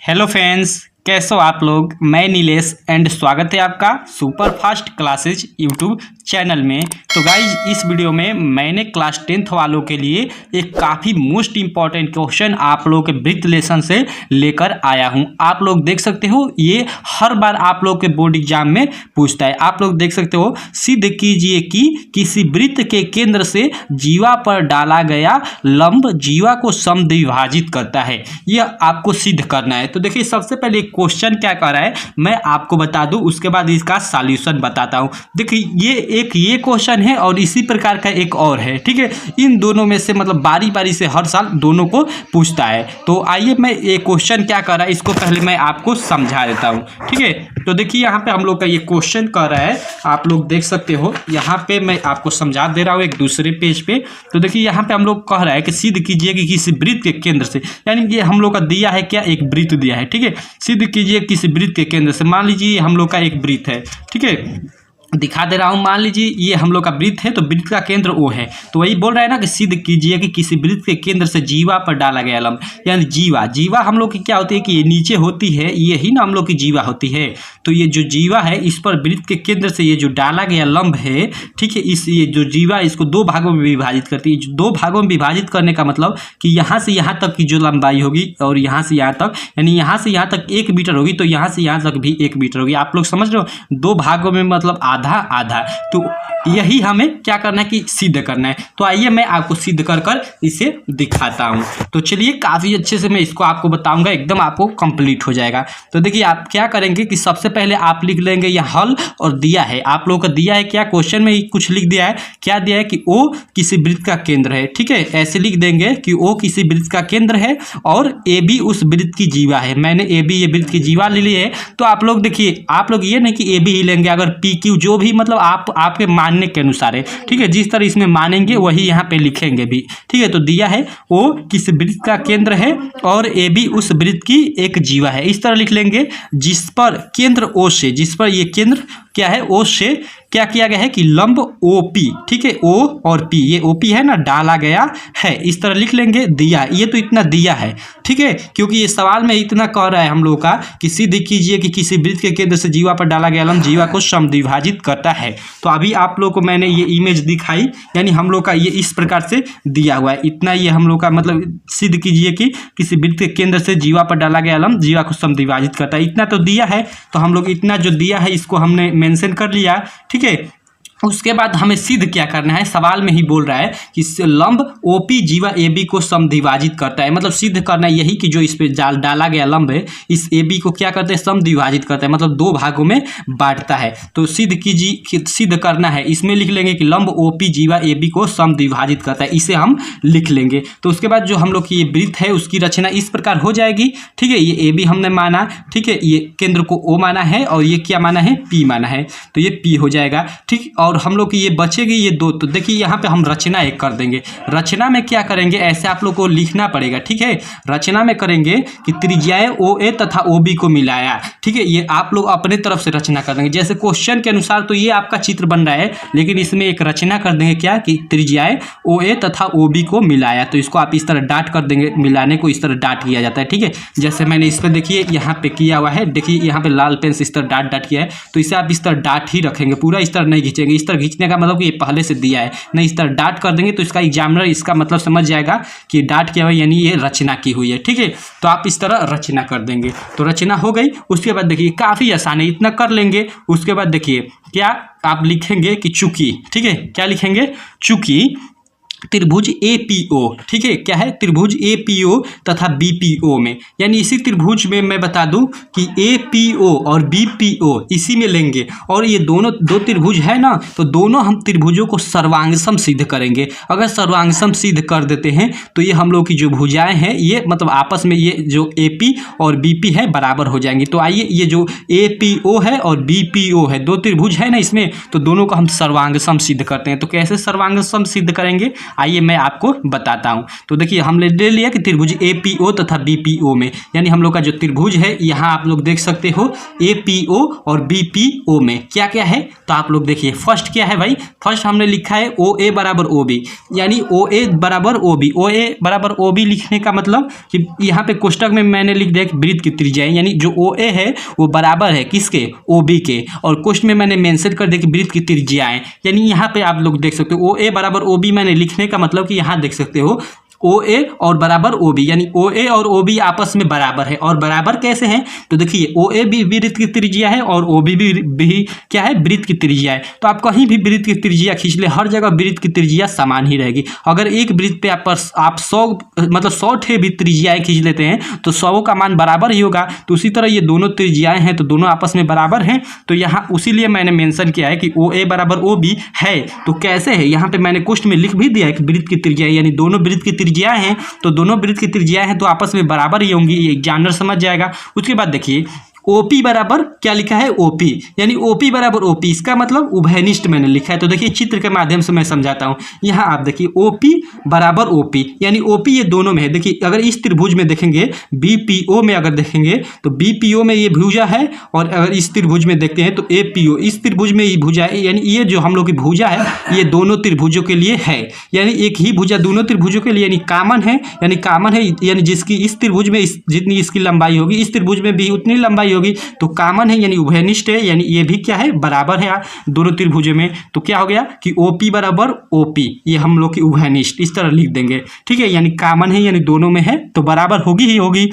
Hello friends, कैसे हो आप लोग। मैं नीलेश एंड स्वागत है आपका super fast classes YouTube channel में। तो गाइज इस वीडियो में मैंने क्लास 10th वालों के लिए एक काफ़ी मोस्ट इम्पॉर्टेंट क्वेश्चन आप लोगों के वृत्त लेसन से लेकर आया हूं। आप लोग देख सकते हो ये हर बार आप लोग के बोर्ड एग्जाम में पूछता है। आप लोग देख सकते हो, सिद्ध कीजिए कि किसी वृत्त के केंद्र से जीवा पर डाला गया लंब जीवा को समद्विभाजित करता है। यह आपको सिद्ध करना है। तो देखिए सबसे पहले क्वेश्चन क्या कर रहा है मैं आपको बता दूं, उसके बाद इसका सॉल्यूशन बताता हूं। देखिए ये क्वेश्चन है और इसी प्रकार का एक और है, ठीक है। इन दोनों में से मतलब बारी बारी से हर साल दोनों को पूछता है। तो आइए मैं ये क्वेश्चन क्या कर रहा है इसको पहले मैं आपको समझा देता हूँ, ठीक है। तो देखिए यहाँ पे हम लोग का ये क्वेश्चन कर रहा है, आप लोग देख सकते हो। यहाँ पे मैं आपको समझा दे रहा हूँ एक दूसरे पेज पे। तो देखिए यहाँ पे हम लोग कह रहा है कि सिद्ध कीजिए कि किसी वृत्त के केंद्र से, यानी कि हम लोग का दिया है क्या, एक वृत्त दिया है, ठीक है। सिद्ध कीजिए किसी वृत्त के केंद्र से, मान लीजिए हम लोग का एक वृत्त है, ठीक है। दिखा दे रहा हूँ, मान लीजिए ये हम लोग का वृत्त है, तो वृत्त का केंद्र O है। तो वही बोल रहा है ना कि सिद्ध कीजिए कि किसी वृत्त के केंद्र से जीवा पर डाला गया लंब, यानी जीवा हम लोग की क्या होती है कि ये नीचे होती है, ये ही ना हम लोग की जीवा होती है। तो ये जो जीवा है इस पर वृत्त के केंद्र से ये जो डाला गया लंब है, ठीक है, ये जो जीवा इसको दो भागों में विभाजित करती है। दो भागों में विभाजित करने का मतलब कि यहाँ से यहाँ तक की जो लंबाई होगी और यहाँ से यहाँ तक, यानी यहाँ से यहाँ तक 1 मीटर होगी, तो यहाँ से यहाँ तक भी 1 मीटर होगी। आप लोग समझ रहे हो, दो भागों में मतलब आधा आधा। तो यही हमें क्या करना है कि सिद्ध करना है। तो आइए मैं आपको सिद्ध कर कर इसे दिखाता हूं। तो चलिए काफ़ी अच्छे से मैं इसको आपको बताऊंगा, एकदम आपको कंप्लीट हो जाएगा। तो देखिए आप क्या करेंगे कि सबसे पहले आप लिख लेंगे यह हल और दिया है। आप लोगों का दिया है क्या, क्वेश्चन में कुछ लिख दिया है, क्या दिया है कि O किसी वृत्त का केंद्र है, ठीक है। ऐसे लिख देंगे कि O किसी वृत्त का केंद्र है और AB उस वृत्त की जीवा है। मैंने AB ये वृत्त की जीवा ले ली है। तो आप लोग देखिए, आप लोग ये नहीं कि AB ही लेंगे, अगर PQ जो भी मतलब आपके मानने के अनुसार है, ठीक है। जिस तरह इसमें मानेंगे वही यहाँ पे लिखेंगे भी, ठीक है। तो दिया है O किस वृत्त का केंद्र है और AB उस वृत्त की एक जीवा है। इस तरह लिख लेंगे, जिस पर केंद्र O से, जिस पर ये केंद्र क्या है O से क्या किया गया है कि लंब OP, ठीक है, O और P, ये OP है ना, डाला गया है। इस तरह लिख लेंगे दिया, ये तो इतना दिया है, ठीक है। क्योंकि ये सवाल में इतना कह रहा है हम लोग का कि सिद्ध कीजिए कि किसी वृत्त के केंद्र से जीवा पर डाला गया लंब जीवा को समद्विभाजित करता है। तो अभी आप लोग को मैंने ये इमेज दिखाई, यानी हम लोग का ये इस प्रकार से दिया हुआ है। इतना ये हम लोग का मतलब सिद्ध कीजिए कि किसी वृत्त के केंद्र से जीवा पर डाला गया लंब जीवा को समद्विभाजित करता है। इतना तो दिया है, तो हम लोग इतना जो दिया है इसको हमने मेंशन कर लिया, ठीक है। उसके बाद हमें सिद्ध क्या करना है, सवाल में ही बोल रहा है कि लंब OP जीवा AB को समद्विभाजित करता है। मतलब सिद्ध करना यही कि जो इस पे डाला गया लंब है इस AB को क्या करते हैं, समद्विभाजित करता है, मतलब दो भागों में बांटता है। तो सिद्ध कीजिए, सिद्ध करना है, इसमें लिख लेंगे कि लंब OP जीवा AB को समद्विभाजित करता है, इसे हम लिख लेंगे। तो उसके बाद जो हम लोग की ये वृत्त है उसकी रचना इस प्रकार हो जाएगी, ठीक है। ये AB हमने माना, ठीक है, ये केंद्र को O माना है और ये क्या माना है, P माना है, तो ये P हो जाएगा, ठीक। और हम लोग की ये बचेगी ये दो। तो देखिए यहाँ पे हम रचना एक कर देंगे। रचना में क्या करेंगे, ऐसे आप लोग को लिखना पड़ेगा, ठीक है। रचना में करेंगे कि त्रिज्याएं OA तथा OB को मिलाया, ठीक है। ये आप लोग अपने तरफ से रचना कर देंगे, जैसे क्वेश्चन के अनुसार तो ये आपका चित्र बन रहा है, लेकिन इसमें एक रचना कर देंगे क्या कि त्रिज्याएं OA तथा OB को मिलाया। तो इसको आप इस तरह डाट कर देंगे, मिलाने को इस तरह डाट किया जाता है, ठीक है। जैसे मैंने इस पर देखिए यहाँ पे किया हुआ है, देखिए यहाँ पे लाल पेन से इस तरह डाट किया है। तो इसे आप इस तरह डाट ही रखेंगे, पूरा इस तरह नहीं खींचेंगे। इस तरह खींचने का मतलब कि ये पहले से दिया है, नहीं इस तरह डाट कर देंगे तो इसका एग्जामिनर इसका मतलब समझ जाएगा कि डाट किया हुआ यानी ये रचना की हुई है, ठीक है। तो आप इस तरह रचना कर देंगे, तो रचना हो गई। उसके बाद देखिए काफ़ी आसान है, इतना कर लेंगे। उसके बाद देखिए क्या आप लिखेंगे कि चूंकि, ठीक है, क्या लिखेंगे, चूंकि त्रिभुज APO, ठीक है, क्या है, त्रिभुज APO तथा BPO में, यानी इसी त्रिभुज में मैं बता दूं कि APO और BPO इसी में लेंगे। और ये दोनों दो त्रिभुज है ना, तो दोनों हम त्रिभुजों को सर्वांगसम सिद्ध करेंगे। अगर सर्वांगसम सिद्ध कर देते हैं तो ये हम लोग की जो भुजाएं हैं ये मतलब आपस में ये जो AP और BP है बराबर हो जाएंगी। तो आइए ये जो APO है और BPO है, दो त्रिभुज है ना इसमें, तो दोनों को हम सर्वांगसम सिद्ध करते हैं। तो कैसे सर्वांगसम सिद्ध करेंगे आइए मैं आपको बताता हूँ। तो देखिए हमने ले लिया कि त्रिभुज APO तथा BPO में, यानी हम लोग का जो त्रिभुज है यहाँ आप लोग देख सकते हो APO और BPO में क्या क्या है। तो आप लोग देखिए फर्स्ट क्या है भाई, फर्स्ट हमने लिखा है OA बराबर OB, यानी OA बराबर OB। OA बराबर OB लिखने का मतलब कि यहाँ पे कोष्टक में मैंने लिख दिया कि वृत्त की त्रिज्या है, यानी जो OA है वो बराबर है किसके, OB के, और कोष्टक में मैंने मेंशन कर दिया कि वृत्त की त्रिज्या है। यानी यहाँ पे आप लोग देख सकते हो OA बराबर OB मैंने लिखने का मतलब कि यहाँ देख सकते हो OA और बराबर OB, यानी OA और OB आपस में बराबर है। और बराबर कैसे हैं, तो देखिए OA भी वृत्त की त्रिज्या है और OB भी क्या है, वृत्त की त्रिज्या है। तो आप कहीं भी वृत्त की त्रिज्या खींच ले, हर जगह वृत्त की त्रिज्या समान ही रहेगी। अगर एक वृत्त पे आप 100 ठे भी त्रिज्याएं खींच लेते हैं तो 100 का मान बराबर ही होगा। तो उसी तरह ये दोनों त्रिज्याएं हैं तो दोनों आपस में बराबर हैं। तो यहाँ उसीलिए मैंने मेंशन किया है कि OA बराबर OB है। तो कैसे है, यहाँ पे मैंने क्वेश्चन में लिख भी दिया है कि वृत्त की त्रिज्या, यानी दोनों वृत्त की त्रिज्या हैं, तो दोनों वृत्त की त्रिज्या हैं तो आपस में बराबर ही होंगी, ये एग्जामिनर समझ जाएगा। उसके बाद देखिए OP बराबर क्या लिखा है, OP, यानी OP बराबर OP, इसका मतलब उभयनिष्ठ मैंने लिखा है। तो देखिए चित्र के माध्यम से मैं समझाता हूँ। यहाँ आप देखिए OP बराबर OP, यानी OP ये दोनों में है। देखिए अगर इस त्रिभुज में देखेंगे BPO में, अगर देखेंगे तो BPO में ये भुजा है, और अगर इस त्रिभुज में देखते हैं तो APO, इस त्रिभुज में ये भुजा है, यानी ये जो हम लोग की भुजा है ये दोनों त्रिभुजों के लिए है, यानी एक ही भुजा दोनों त्रिभुजों के लिए, यानी कामन है, यानी जिसकी इस त्रिभुज में जितनी इसकी लंबाई होगी इस त्रिभुज में भी उतनी लंबाई होगी, तो कामन है, यानी उभयनिष्ठ है, यानी ये भी क्या है, बराबर है दोनों त्रिभुजों में। तो क्या हो गया कि OP बराबर OP, ये हम लोग की उभयनिष्ठ इस तरह लिख देंगे, ठीक है, यानी कामन है, यानी दोनों में है तो बराबर होगी ही होगी।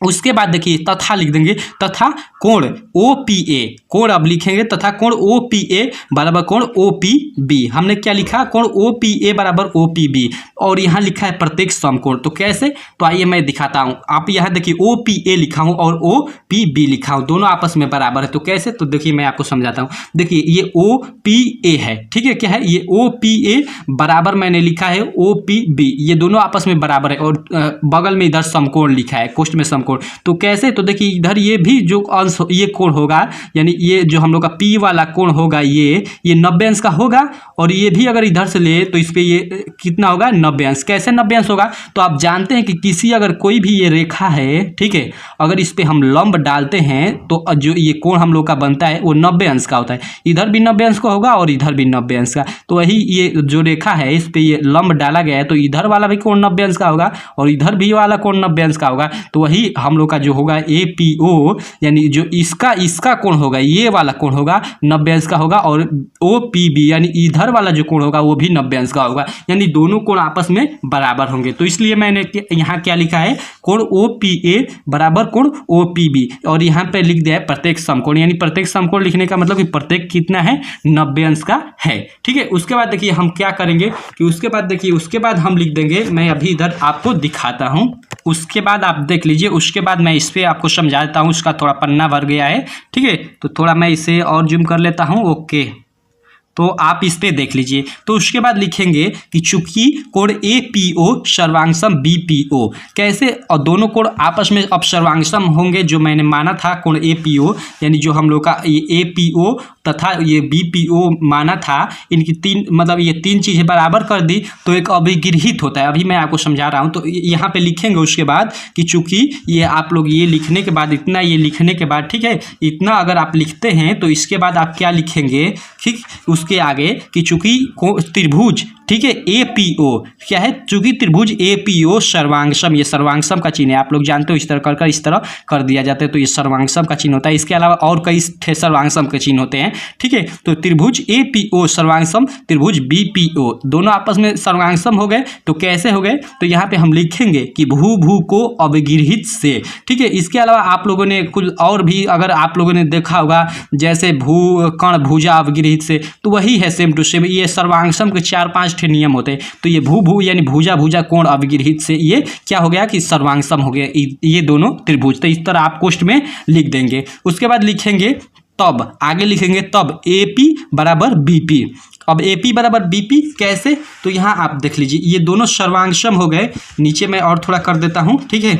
उसके बाद देखिए तथा लिख देंगे, तथा कोण OPA, कोण अब लिखेंगे तथा कोण OPA बराबर कोण OPB। हमने क्या लिखा, कोण OPA बराबर OPB, और यहाँ लिखा है प्रत्येक समकोण। तो कैसे, तो आइए मैं दिखाता हूँ। आप यहाँ देखिए OPA लिखा हूँ और OPB लिखा हूँ, दोनों आपस में बराबर है। तो कैसे, तो देखिए मैं आपको समझाता हूँ। देखिए ये OPA है, ठीक है, क्या है ये OPA बराबर मैंने लिखा है OPB, ये दोनों आपस में बराबर है, और बगल में इधर समकोण लिखा है, कोष्ठ में समकोण। तो कैसे, तो देखिए इधर ये भी जो अंश ये कोण होगा, यानी ये जो हम लोग का P वाला कोण होगा ये 90 अंश का होगा, और ये भी अगर इधर से ले तो इस पे ये कितना होगा, 90 अंश। कैसे 90 अंश होगा, तो आप जानते हैं कि किसी अगर कोई भी ये रेखा है, ठीक है, अगर इस पे हम लंब डालते हैं तो जो ये कोण हम लोग का बनता है वो 90 अंश का होता है। इधर भी 90 अंश का होगा और इधर भी 90 अंश का। तो वही ये जो रेखा है इस पे ये लंब डाला गया है तो इधर वाला भी कोण 90 अंश का होगा और इधर भी वाला कोण 90 अंश का होगा। तो वही हम लोग का जो होगा APO, यानी जो इसका कोण होगा, ये वाला कोण होगा 90 अंश का होगा, और OPB यानी इधर वाला जो कोण होगा वो भी 90 अंश का होगा, यानी दोनों कोण आपस में बराबर होंगे। तो इसलिए मैंने यहाँ क्या लिखा है, कोण OPA बराबर कोण OPB, और यहाँ पे लिख दिया है प्रत्येक समकोण, यानी प्रत्येक समकोण लिखने का मतलब कि प्रत्येक कितना है, 90 अंश का है, ठीक है। उसके बाद देखिए हम क्या करेंगे कि उसके बाद हम लिख देंगे, मैं अभी इधर आपको दिखाता हूँ। उसके बाद आप देख लीजिए, उसके बाद मैं इस पे आपको समझा देता हूँ, उसका थोड़ा पन्ना भर गया है, ठीक है, तो थोड़ा मैं इसे और जूम कर लेता हूँ। ओके, तो आप इस पे देख लीजिए। तो उसके बाद लिखेंगे कि चूंकि कोण APO सर्वांगसम BPO, कैसे, और दोनों कोण आपस में अब सर्वांगसम होंगे, जो मैंने माना था कोण APO, यानी जो हम लोग का ये APO तथा ये BPO माना था, इनकी ये तीन चीज़ें बराबर कर दी तो एक अभिगृहित होता है। अभी मैं आपको समझा रहा हूँ। तो यहाँ पे लिखेंगे उसके बाद कि चूंकि ये आप लोग ये लिखने के बाद इतना, ये लिखने के बाद, ठीक है, इतना अगर आप लिखते हैं तो इसके बाद आप क्या लिखेंगे, ठीक, उसके आगे कि चूंकि त्रिभुज, ठीक है, APO क्या है, चूंकि त्रिभुज APO सर्वांगसम, ये सर्वांगसम का चिन्ह है, आप लोग जानते हो, इस तरह कर इस तरह कर दिया जाता है तो ये सर्वांगसम का चिन्ह होता है। इसके अलावा और कई सर्वांगसम के चिन्ह होते हैं, ठीक है। तो त्रिभुज APO सर्वांगसम, त्रिभुज BPO दोनों आपस में सर्वांगसम हो गए। तो कैसे हो गए, तो यहाँ पे हम लिखेंगे कि भू को अवगृहित से, ठीक है। इसके अलावा आप लोगों ने कुछ और भी अगर आप लोगों ने देखा होगा, जैसे कर्ण भुजा अवगृहित से, तो वही है सेम टू सेम, ये सर्वांगसम के 4-5 नियम होते हैं। तो ये भू यानी भुजा कोण अवगृहित से ये क्या हो गया कि सर्वांगसम हो गया ये दोनों त्रिभुज। तो इस तरह आप कोष्ठ में लिख देंगे। उसके बाद लिखेंगे तब, आगे लिखेंगे तब AP बराबर BP। अब AP बराबर BP कैसे, तो यहाँ आप देख लीजिए, ये दोनों सर्वांगसम हो गए। नीचे मैं और थोड़ा कर देता हूँ, ठीक है।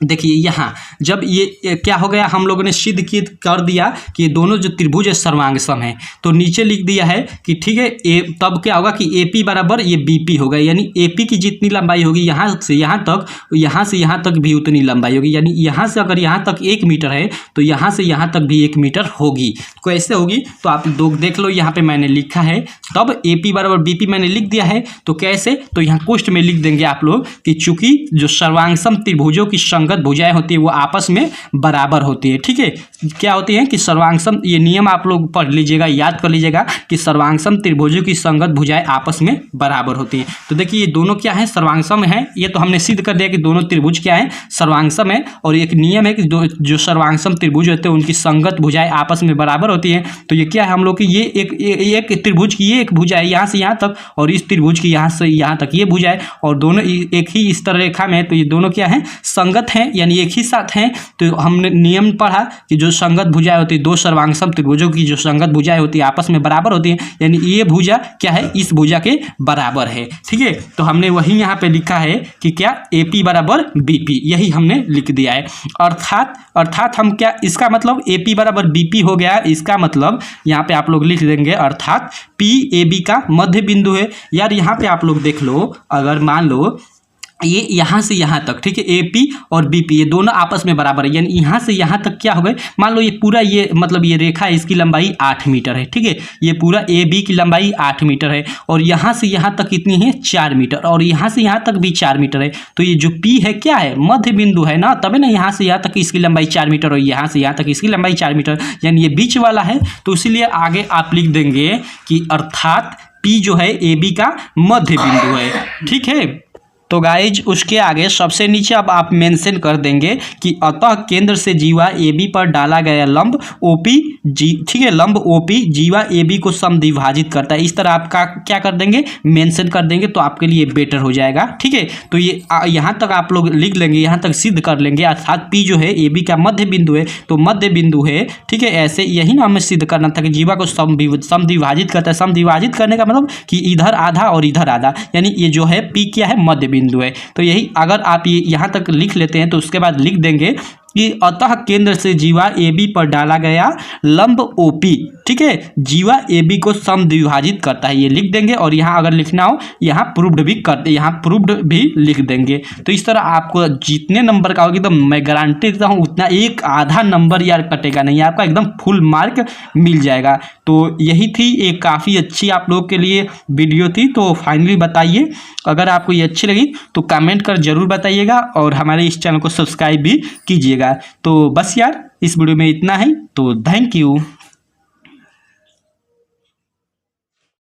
देखिए यहाँ जब ये क्या हो गया, हम लोगों ने सिद्ध कर दिया कि ये दोनों जो त्रिभुज है सर्वांगसम है। तो नीचे लिख दिया है कि ठीक है तब क्या होगा कि AP बराबर ये BP होगा, यानी AP की जितनी लंबाई होगी यहाँ से यहाँ तक भी उतनी लंबाई होगी। यानी यहाँ से अगर यहाँ तक 1 मीटर है तो यहाँ से यहाँ तक भी 1 मीटर होगी। कैसे होगी तो आप लोग देख लो, यहाँ पे मैंने लिखा है तब AP बराबर BP मैंने लिख दिया है। तो कैसे, तो यहाँ कोष्ठ में लिख देंगे आप लोग कि चूंकि जो सर्वांगसम त्रिभुजों की संगत भुजाएं होती है वो आपस में बराबर होती है। ठीक है, क्या होती है कि सर्वांगसम, ये नियम आप लोग पढ़ लीजिएगा, याद कर लीजिएगा कि सर्वांगसम त्रिभुजों की संगत भुजाएं आपस में बराबर होती है। तो देखिए ये दोनों क्या है, सर्वांगसम है। ये तो हमने सिद्ध कर दिया कि दोनों त्रिभुज क्या है, सर्वांगसम है। और एक नियम है कि जो सर्वांगसम त्रिभुज होते हैं उनकी संगत भुजाएं आपस में बराबर होती है। तो ये क्या है हम लोग की, ये एक त्रिभुज की ये एक भुजा है यहाँ से यहाँ तक, और इस त्रिभुज की यहाँ से यहाँ तक ये भुजा है, और दोनों एक ही इस तरह रेखा में है। तो ये दोनों क्या है, संगत हैं, यानी एक ही साथ हैं। तो हमने नियम पढ़ा कि जो संगत भुजाएं होती है, दो सर्वांगसम त्रिभुजों की जो संगत भुजाएं होती है आपस में बराबर होती है, यानी ये भुजा क्या है, इस भुजा के बराबर है। ठीक है, तो हमने वही यहाँ पे लिखा है कि क्या AP बराबर BP, यही हमने लिख दिया है। अर्थात हम क्या, इसका मतलब AP बराबर BP हो गया। इसका मतलब यहाँ पे आप लोग लिख देंगे अर्थात PAB का मध्य बिंदु है। यार यहाँ पे आप लोग देख लो, अगर मान लो ये यहाँ से यहाँ तक, ठीक है, AP और BP ये दोनों आपस में बराबर है, यानी यहाँ से यहाँ तक क्या हो गए, मान लो ये पूरा ये मतलब ये रेखा है, इसकी लंबाई 8 मीटर है। ठीक है, ये पूरा AB की लंबाई 8 मीटर है, और यहाँ से यहाँ तक कितनी है, 4 मीटर, और यहाँ से यहाँ तक भी 4 मीटर है। तो ये जो P है क्या है, मध्य बिंदु है ना, तभी ना यहाँ से यहाँ तक इसकी लंबाई 4 मीटर और यहाँ से यहाँ तक इसकी लंबाई 4 मीटर, यानी ये बीच वाला है। तो इसीलिए आगे आप लिख देंगे कि अर्थात P जो है AB का मध्य बिंदु है। ठीक है, तो गाइज उसके आगे सबसे नीचे अब आप मेंशन कर देंगे कि अतः केंद्र से जीवा AB पर डाला गया लंब OP ठीक है, लंब OP जीवा AB को समद्विभाजित करता है। इस तरह आप क्या कर देंगे, मेंशन कर देंगे, तो आपके लिए बेटर हो जाएगा। ठीक है, तो ये यहाँ तक आप लोग लिख लेंगे, यहाँ तक सिद्ध कर लेंगे। अर्थात P जो है AB का मध्य बिंदु है, तो मध्य बिंदु है। ठीक है, ऐसे यही ना हमें सिद्ध करना था कि जीवा को समद्विभाजित करता है। समद्विभाजित करने का मतलब कि इधर आधा और इधर आधा, यानी ये जो है P क्या है, मध्य बिंदु है। तो यही अगर आप ये यहाँ तक लिख लेते हैं तो उसके बाद लिख देंगे कि अतः केंद्र से जीवा AB पर डाला गया लंब OP, ठीक है, जीवा AB को समद्विभाजित करता है, ये लिख देंगे। और यहाँ अगर लिखना हो यहाँ प्रूव्ड भी लिख देंगे। तो इस तरह आपको जितने नंबर का होगा एकदम मैं गारंटी देता हूँ उतना एक आधा नंबर यार कटेगा नहीं, आपका एकदम फुल मार्क मिल जाएगा। तो यही थी, एक काफ़ी अच्छी आप लोग के लिए वीडियो थी। तो फाइनली बताइए, अगर आपको ये अच्छी लगी तो कमेंट कर जरूर बताइएगा, और हमारे इस चैनल को सब्सक्राइब भी कीजिएगा। तो बस यार इस वीडियो में इतना है, तो थैंक यू।